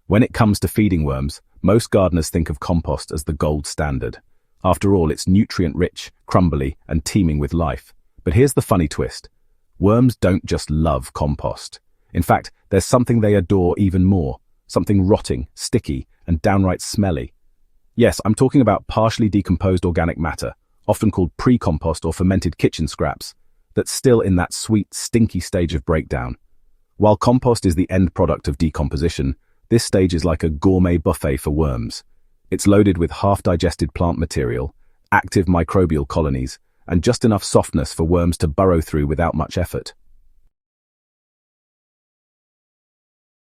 When it comes to feeding worms, most gardeners think of compost as the gold standard. After all, it's nutrient-rich, crumbly, and teeming with life. But here's the funny twist. Worms don't just love compost. In fact, there's something they adore even more, something rotting, sticky, and downright smelly. Yes, I'm talking about partially decomposed organic matter, often called pre-compost or fermented kitchen scraps, that's still in that sweet, stinky stage of breakdown. While compost is the end product of decomposition, this stage is like a gourmet buffet for worms. It's loaded with half-digested plant material, active microbial colonies, and just enough softness for worms to burrow through without much effort.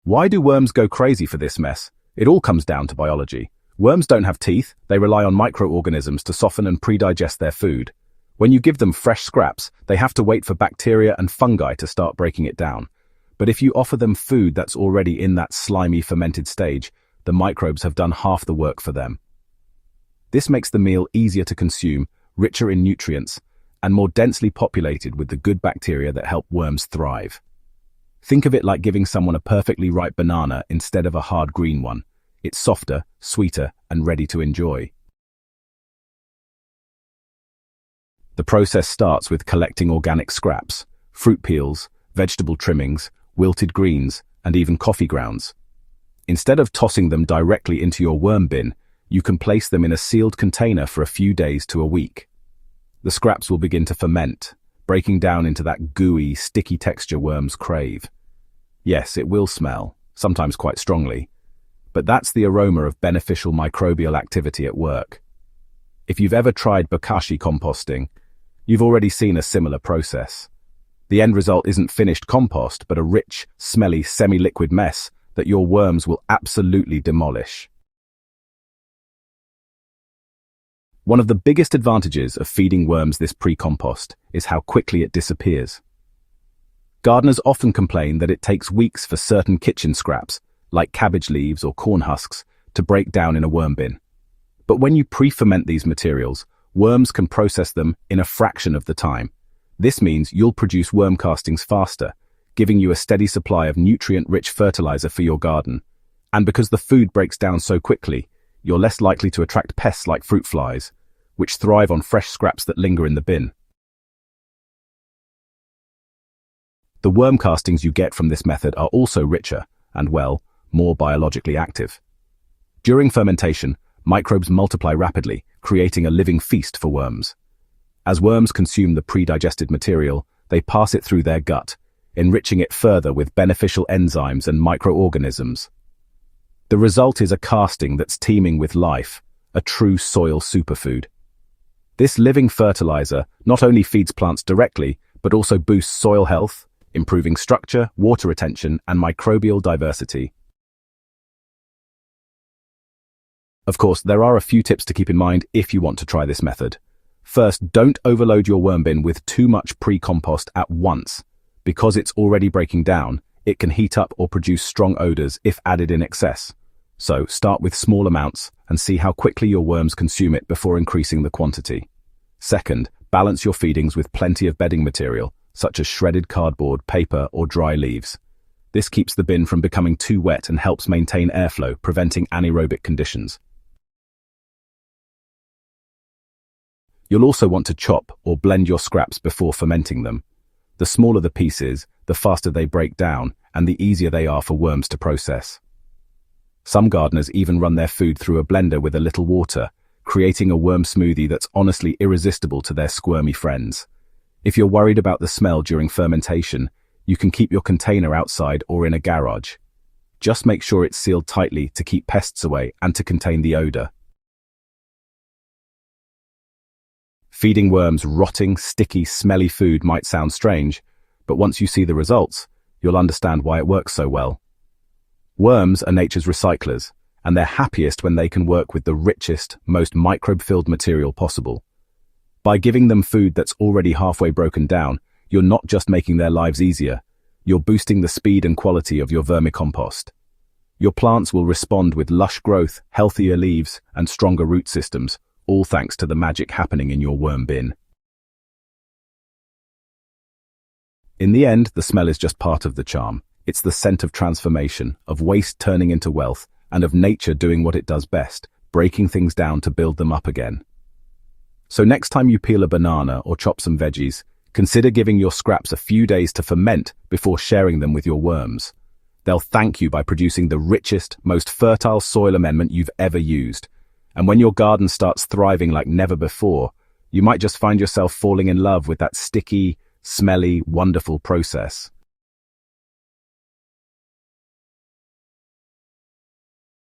Why do worms go crazy for this mess? It all comes down to biology. Worms don't have teeth, they rely on microorganisms to soften and pre-digest their food. When you give them fresh scraps, they have to wait for bacteria and fungi to start breaking it down. But if you offer them food that's already in that slimy fermented stage, the microbes have done half the work for them. This makes the meal easier to consume, richer in nutrients, and more densely populated with the good bacteria that help worms thrive. Think of it like giving someone a perfectly ripe banana instead of a hard green one. It's softer, sweeter, and ready to enjoy. The process starts with collecting organic scraps, fruit peels, vegetable trimmings, wilted greens, and even coffee grounds. Instead of tossing them directly into your worm bin, you can place them in a sealed container for a few days to a week. The scraps will begin to ferment, breaking down into that gooey, sticky texture worms crave. Yes, it will smell, sometimes quite strongly, but that's the aroma of beneficial microbial activity at work. If you've ever tried bokashi composting, you've already seen a similar process. The end result isn't finished compost, but a rich, smelly, semi-liquid mess that your worms will absolutely demolish. One of the biggest advantages of feeding worms this pre-compost is how quickly it disappears. Gardeners often complain that it takes weeks for certain kitchen scraps, like cabbage leaves or corn husks, to break down in a worm bin. But when you pre-ferment these materials, worms can process them in a fraction of the time. This means you'll produce worm castings faster, giving you a steady supply of nutrient-rich fertilizer for your garden. And because the food breaks down so quickly, you're less likely to attract pests like fruit flies, which thrive on fresh scraps that linger in the bin. The worm castings you get from this method are also richer and, well, more biologically active. During fermentation, microbes multiply rapidly, creating a living feast for worms. As worms consume the pre-digested material, they pass it through their gut, enriching it further with beneficial enzymes and microorganisms. The result is a casting that's teeming with life, a true soil superfood. This living fertilizer not only feeds plants directly, but also boosts soil health, improving structure, water retention, and microbial diversity. Of course, there are a few tips to keep in mind if you want to try this method. First, don't overload your worm bin with too much pre-compost at once. Because it's already breaking down, it can heat up or produce strong odors if added in excess. So, start with small amounts and see how quickly your worms consume it before increasing the quantity. Second, balance your feedings with plenty of bedding material, such as shredded cardboard, paper, or dry leaves. This keeps the bin from becoming too wet and helps maintain airflow, preventing anaerobic conditions. You'll also want to chop or blend your scraps before fermenting them. The smaller the pieces, the faster they break down, and the easier they are for worms to process. Some gardeners even run their food through a blender with a little water, creating a worm smoothie that's honestly irresistible to their squirmy friends. If you're worried about the smell during fermentation, you can keep your container outside or in a garage. Just make sure it's sealed tightly to keep pests away and to contain the odor. Feeding worms rotting, sticky, smelly food might sound strange, but once you see the results, you'll understand why it works so well. Worms are nature's recyclers, and they're happiest when they can work with the richest, most microbe-filled material possible. By giving them food that's already halfway broken down, you're not just making their lives easier, you're boosting the speed and quality of your vermicompost. Your plants will respond with lush growth, healthier leaves, and stronger root systems, all thanks to the magic happening in your worm bin. In the end, the smell is just part of the charm. It's the scent of transformation, of waste turning into wealth, and of nature doing what it does best, breaking things down to build them up again. So next time you peel a banana or chop some veggies, consider giving your scraps a few days to ferment before sharing them with your worms. They'll thank you by producing the richest, most fertile soil amendment you've ever used. And when your garden starts thriving like never before, you might just find yourself falling in love with that sticky, smelly, wonderful process.